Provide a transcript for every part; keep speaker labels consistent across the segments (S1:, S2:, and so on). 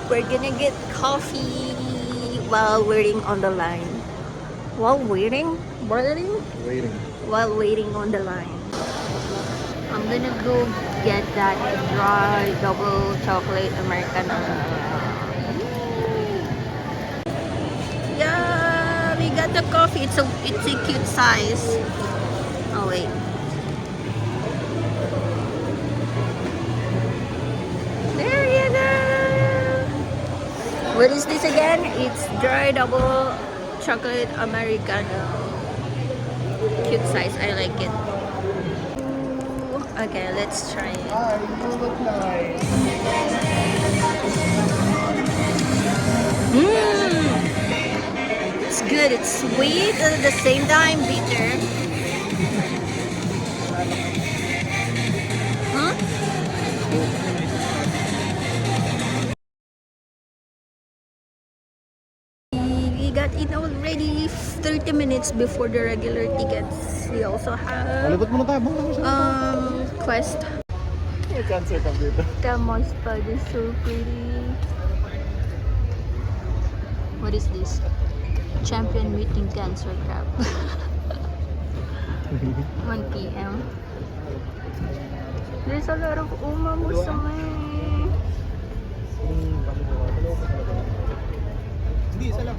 S1: We're gonna get coffee while waiting on the line. While waiting? Waiting?
S2: Waiting.
S1: While waiting on the line. I'm gonna go get that dry double chocolate Americano. Yeah, we got the coffee. It's a cute size. Oh wait. There you go. What is this again? It's dry double chocolate Americano. Cute size. I like it. Okay, let's try it.
S2: Hi, you look nice.
S1: It's good. It's sweet and at the same time bitter. Huh? We got in already 30 minutes before the regular tickets. We also have
S2: Malibot muna tayo. Bang siya.
S1: Quest.
S2: May cancer kang dito.
S1: The mousepad is so pretty. What is this? Champion meeting cancer crab. 1 p.m. There's a lot of umamusume.
S2: Hindi, isa lang.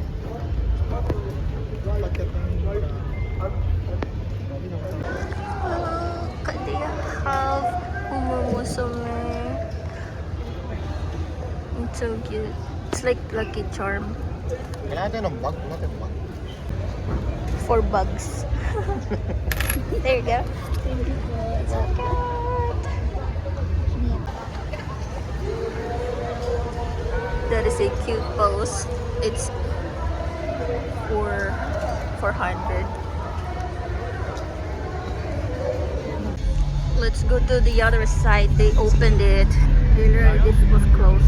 S1: They have umamusume. It's so cute. It's like Lucky Charm.
S2: Kailangan tayo ng bag. Natin bag.
S1: For bugs. There you go. It's so cute. That is a cute pose. It's for 400. Let's go to the other side. They opened it. Earlier this was closed.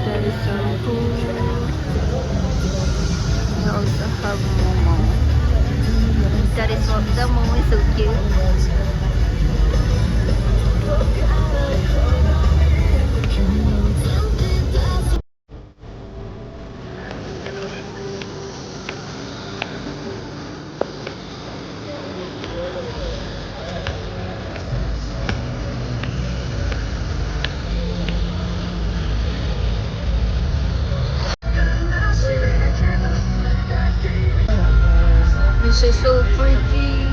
S1: That is so cool. We also have Momo. That is what the Momo is so cute. This is so pretty.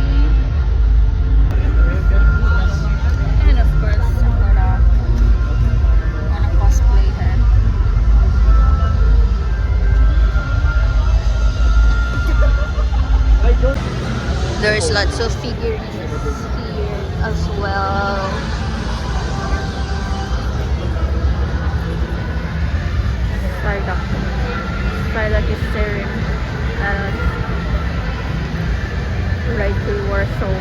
S1: And of course, Sakura. Wanna cosplay her. There's lots of figurines here as well. Psyduck. Psyduck is staring at us. Right to Warsaw.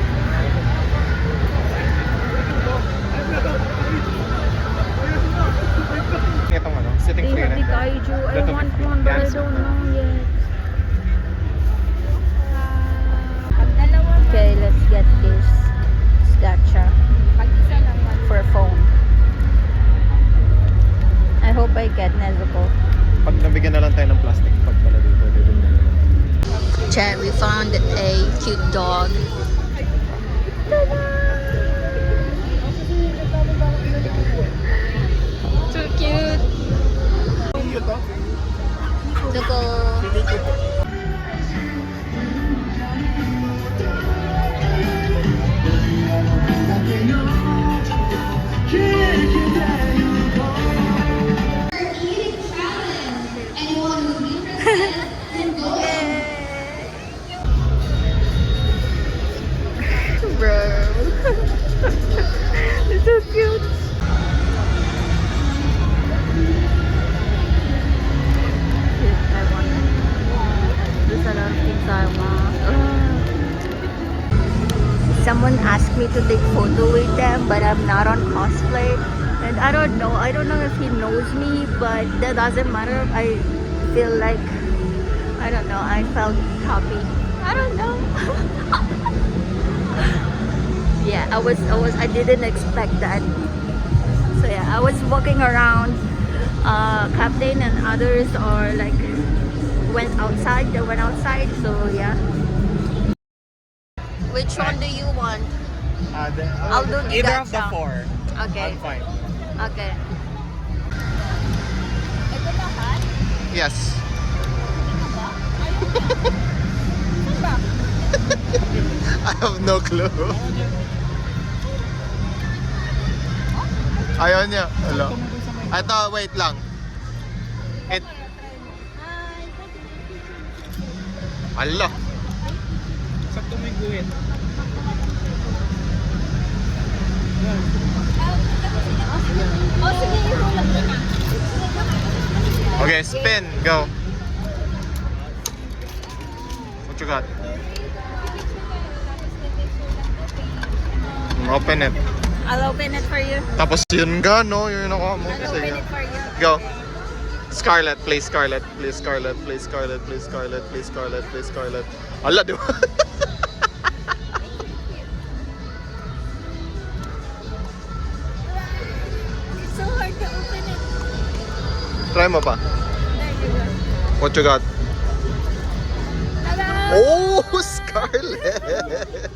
S2: Itong ano, sitting
S1: They
S2: free
S1: have the
S2: na.
S1: kaiju. I want one but I don't know yet. Okay, let's get this gacha for phone. I hope I get Nezuko.
S2: Pag nabigyan na lang tayo ng plastic pag pala dito.
S1: Chat, we found a cute dog. So cute. Look. Bro. It's so cute. I want it. There's a lot of things I want. Someone asked me to take photo with them, but I'm not on cosplay. And I don't know if he knows me, but that doesn't matter. I feel like, I don't know, I felt happy. I don't know. Yeah, I didn't expect that. So yeah, I was walking around. Captain and others are like went outside. They went outside. So yeah. Which one do you want? I'll do the
S2: either of the
S1: gacha.
S2: 4.
S1: Okay.
S2: I'm fine.
S1: Okay. Ito lahat?
S2: Yes. I have no clue. Ayaw niya. Hello. Ito, wait lang. It... Ala. Sakto mo yung guhit.
S1: Oh, sige, ihulog mo na.
S2: Okay, spin. Go. What you got? Open it.
S1: I'll open it for you.
S2: Tapos yun ga, no? Yun ako mo.
S1: I'll open it for you.
S2: Go. Scarlett, please Scarlett, please Scarlett, please Scarlett, please Scarlett, please Scarlett, please Scarlett. Ala, di ba?
S1: It's so hard to open it.
S2: Try mo pa.
S1: There you go.
S2: What you got?
S1: Ta-da!
S2: Oh, Scarlett!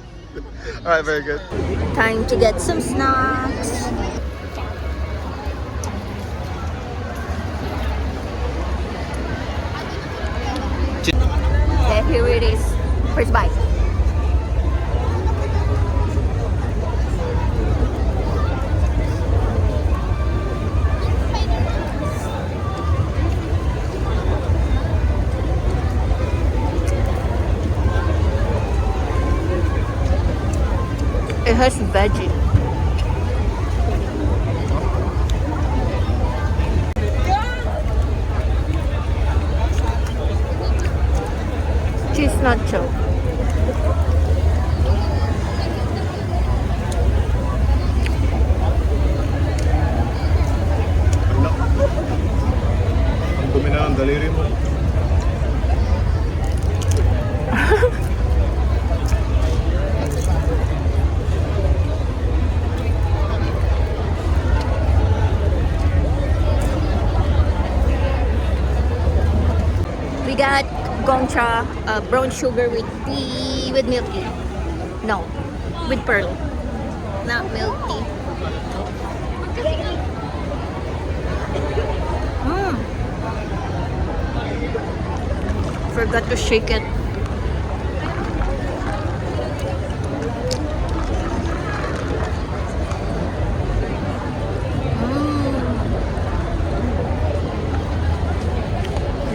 S2: Alright, very good.
S1: Time to get some snacks. Yeah, here it is. First bite. It has veggie. Cheese nacho.
S2: Ala. Ang dumi na ng daliri mo.
S1: We got Gongcha, brown sugar with tea, with milk tea. No, with pearl. Not milk tea. Forgot to shake it.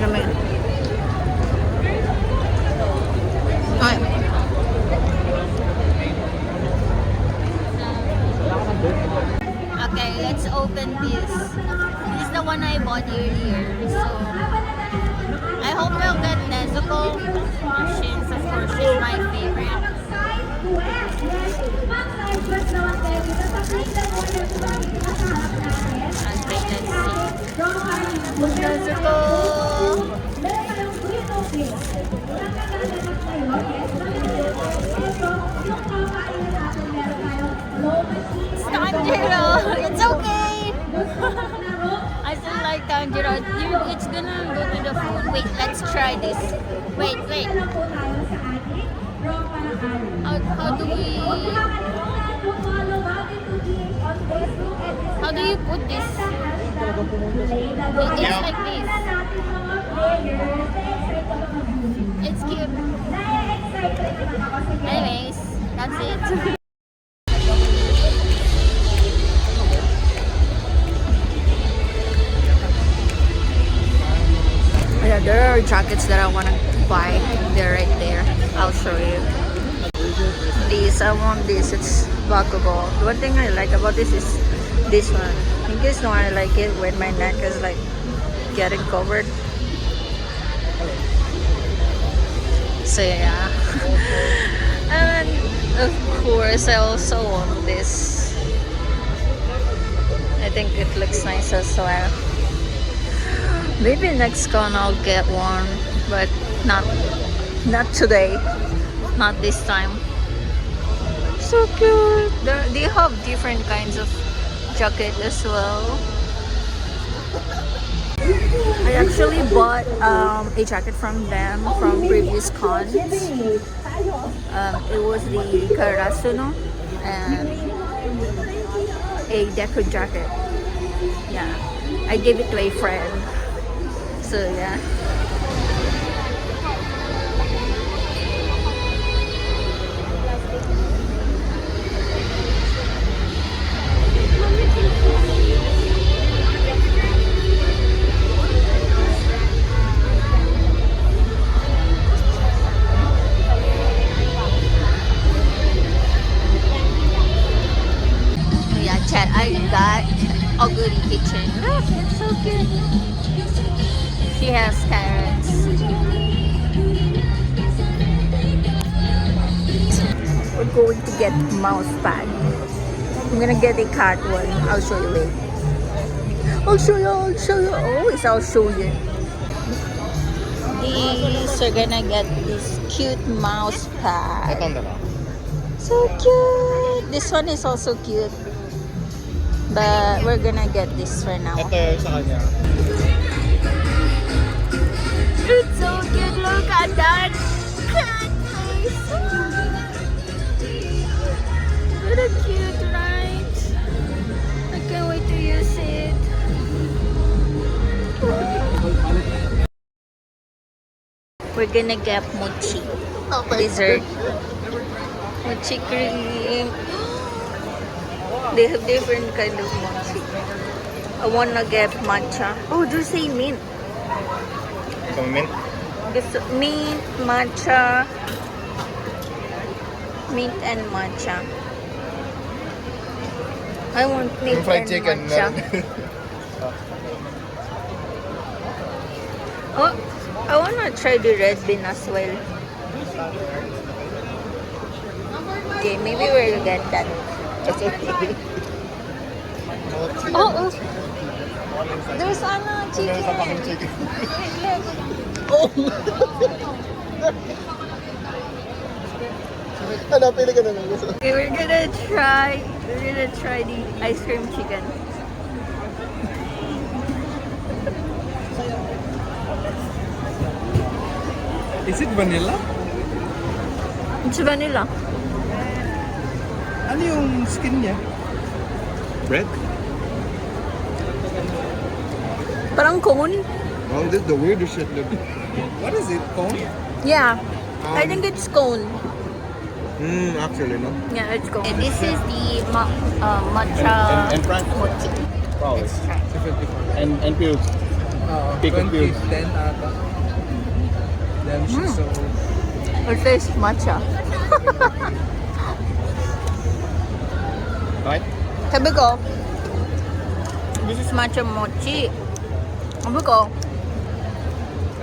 S1: Lamig. Ay. Okay, let's open this. This is the one I bought earlier. So I hope we'll get Nezuko. Since of course she's my favorite. Okay, let's see. Nezuko. It's Tanjiro. It's okay. I still like Tanjiro. It's gonna go to the food. Wait, let's try this. Wait. How do you put this? It's like this. It's cute. Anyways, that's it. Yeah, there are jackets that I want to buy. They're right there. I'll show you. This, I want this. It's Bakugo. One thing I like about this is this one. In case no, I like it when my neck is like getting covered. So yeah. And of course I also want this. I think it looks nice as well. Maybe next con I'll get one, but not today. Not this time. So cute. They have different kinds of jacket as well. I actually bought a jacket from them from previous cons. It was the Karasuno and a deco jacket. Yeah, I gave it to a friend. So yeah. Chat, I got Oguri Kitchen. Look, it's so cute. She has carrots. We're going to get mouse pad. I'm gonna get a cat one. I'll show you later. I'll show you. Always I'll show you. These are gonna get this cute mouse pad. So cute. This one is also cute. But we're gonna get this for now.
S2: Ito sa kanya.
S1: It's so cute. Look at that cat face. What a cute, right? I can't wait to use it. We're gonna get mochi dessert. Mochi cream. They have different kind of mochi. I wanna get matcha. Oh, do you say mint?
S2: Ito mint.
S1: This mint, matcha, mint and matcha. I want mint
S2: Yung fried
S1: and
S2: chicken.
S1: matcha. Oh, I wanna try the red bean as well. Okay, maybe we'll get that. Oh, there's chicken.
S2: Oh! Pili ka na lang.
S1: Okay, we're gonna try the ice cream chicken.
S3: Is it vanilla?
S1: It's vanilla.
S3: Ano yung skin niya?
S2: Bread?
S1: Parang cone.
S2: Oh, this is the weirdest shit, dude.
S3: What is it? Cone?
S1: Yeah, I think it's cone.
S2: Actually, no.
S1: Yeah, it's cone. This is the matcha
S2: And Frank?
S1: mochi.
S2: Wow.
S1: Let's try.
S2: And pills. Pickled
S3: 20,
S2: pills.
S3: 10 ata. Then she's so...
S1: It tastes matcha.
S2: Right?
S1: Sabi ko, this is matcha mochi. Sabi ko,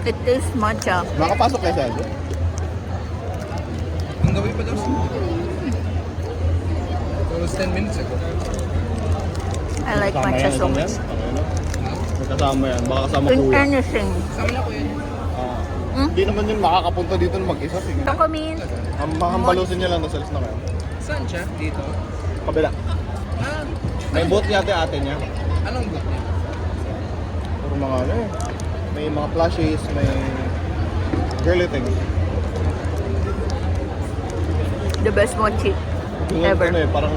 S1: it tastes matcha.
S2: Makapasok kayo sa ano?
S3: Ang gawin pa daw siya. It was 10 minutes ago.
S1: I like matcha so much.
S2: May kasama yan. Baka kasama
S1: In
S2: kuya.
S1: anything.
S3: Sama na ko yun.
S2: Hindi naman yun makakapunta dito na mag-isa.
S1: Ito kami.
S2: Hambalusin niya lang na sales na kayo.
S3: Saan siya? Dito?
S2: Kabila.
S3: Ah,
S2: May boat niya ate niya.
S3: anong book niya?
S2: Puro mga ano eh. May mga plushies, may girly things.
S1: The best mochi
S2: Yung
S1: ever.
S2: ano eh, parang